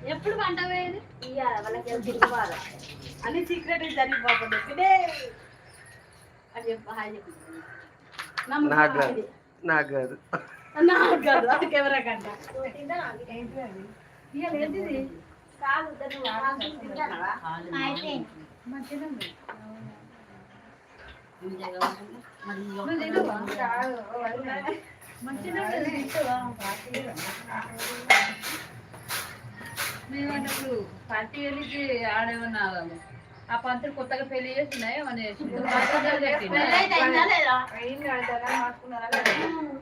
ఎప్పుడు పంట పోయేది ఇయ్యాల వాళ్ళకి తిరుగుబారు అన్ని సీక్రెట్ జరిగిపోతుంది ఇదే అని చెప్పి హాయ్ చెప్పి నాకు కాదు నాకు కాదు అది కెమెరా కంట ఏంటిది కాదు తింటానవా మంచిగా మేమన్నప్పుడు పార్టీ వెళ్ళి ఆడేమన్నా ఆ పంతులు కొత్తగా పెళ్లి చేస్తున్నాయి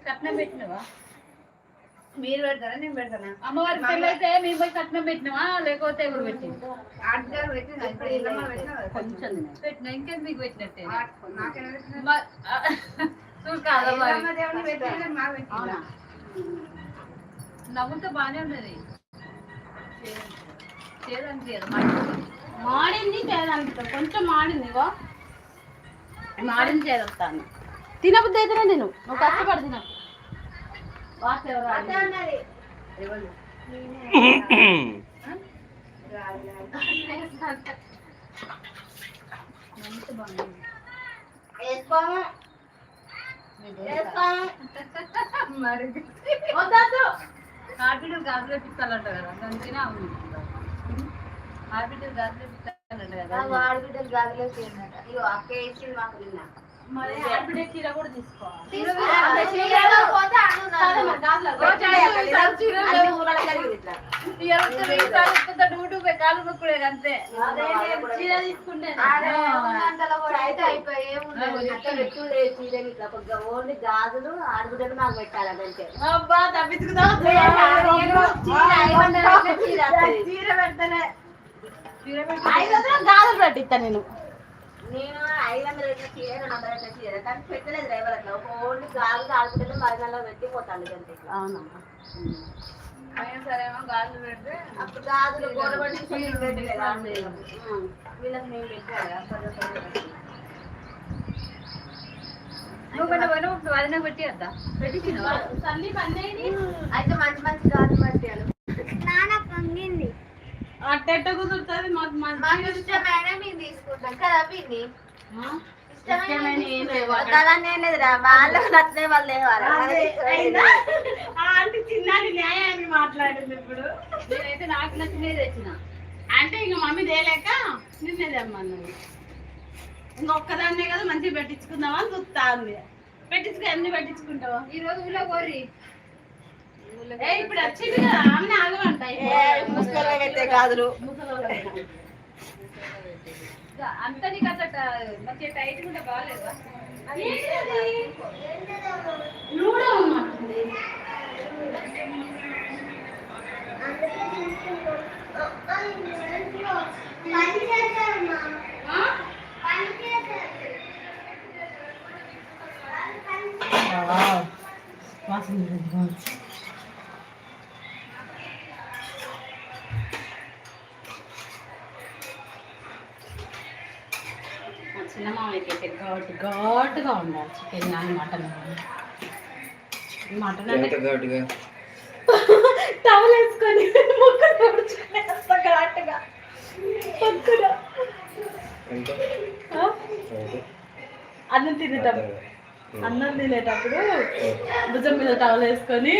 కట్నం పెట్టినవా మీరు పెడతారా నేను పెడతానా అమ్మవారి పెళ్ళి అయితే మేము పోయి కట్నం పెట్టినవా లేకపోతే ఎవరు పెట్టిన ఆడగారు పెట్టినా కొంచెం పెట్టినా ఇంకేం మీకు పెట్టినట్టే నవ్వుతో బాగానే ఉన్నది మాడింది చేయాలనిపిస్తుంది కొంచెం మాడింది ఇగో మాడింది చేస్తాను తినబుద్ధి అయితేనే నేను నువ్వు కష్టపడి తిన ఆర్బిటర్ గాజులు పెట్టిస్తానంట కదా అందుకనే అవును ఆర్బిటర్ గాజులు పెట్టిస్తానంట కదా ఆడబిడ్డలు గాదిలో చేయండి ఇగో అక్క వేసింది మాకు నిన్న మరి ఆర్బిటర్ చీర కూడా తీసుకోవాలి కాలు నొక్కుడే అంతే చీర తీసుకుంటే ఓన్లీ గాజులు ఆడబిడ్డలు మాకు పెట్టాలంటే అబ్బా తప్పించుకుందా చీర పెడతానే గాజులు పెట్టిస్తా నేను 500 పెట్టిన చీర 200 పెట్టిన చీర కానీ పెట్టలేదు డ్రైవర్ అట్లా ఒక ఓన్లీ గాజులు ఆడబిడ్డలు మరణంలో పెట్టి పోతాను అంతే అవునా సరేమో గాజులు పెడితే అప్పుడు గాజులు గోడబడి పెట్టలేదు వీళ్ళకి మేము పెట్టాలి నువ్వు పెట్టబోయినా వదిన పెట్టి వద్దా పెట్టించినవా తల్లి పని అయితే మంచి మంచి గాజులు పెట్టాను అట్టెట్ట కుదురుతుంది మాకు ఇష్టమైన మేము తీసుకుంటాం కదా పిన్ని కదా నేను లేదురా వాళ్ళకి నచ్చే వాళ్ళు లేవారా అంటే చిన్నది న్యాయాన్ని మాట్లాడింది ఇప్పుడు నేనైతే నాకు నచ్చినది తెచ్చిన అంటే ఇంక మమ్మీ తేలేక నిన్నే తెమ్మన్నది ఇంకొక్కదాన్నే కదా మంచిగా పెట్టించుకుందామా అని చూస్తా ఉంది పెట్టించుకో ఎన్ని పెట్టించుకుంటావా ఈ రోజు ఊళ్ళో కోరి ఇప్పుడు వచ్చింది కదా ఆమె ఆగమంట ముసలి గాజులు అంత నీకు అట్ట మంచిగా టైట్ కూడా బాగాలేదా నూనె ఉన్నట్టుంది చిన్న మామయ్యకి అయితే ఘాటుగా ఉండాలి చికెన్ కానీ మటన్ మటన్ అంటే టవల్ వేసుకొని ఘాటుగా అన్నం తినేటప్పుడు భుజం మీద టవల్ వేసుకొని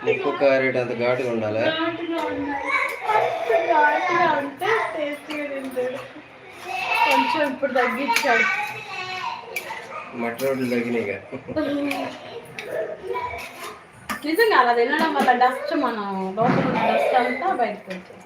ముక్కు కారేట్ అంత ఘాటుగా ఉండాలి అంటే టేస్టీగా తింటాడు కొంచెం ఇప్పుడు తగ్గించాడు మటన్ రోడ్లు తగ్గినాయి నిజంగా అలా తినడం వల్ల డస్ట్ మనం లోపల డస్ట్ అంతా బయటకు వచ్చేది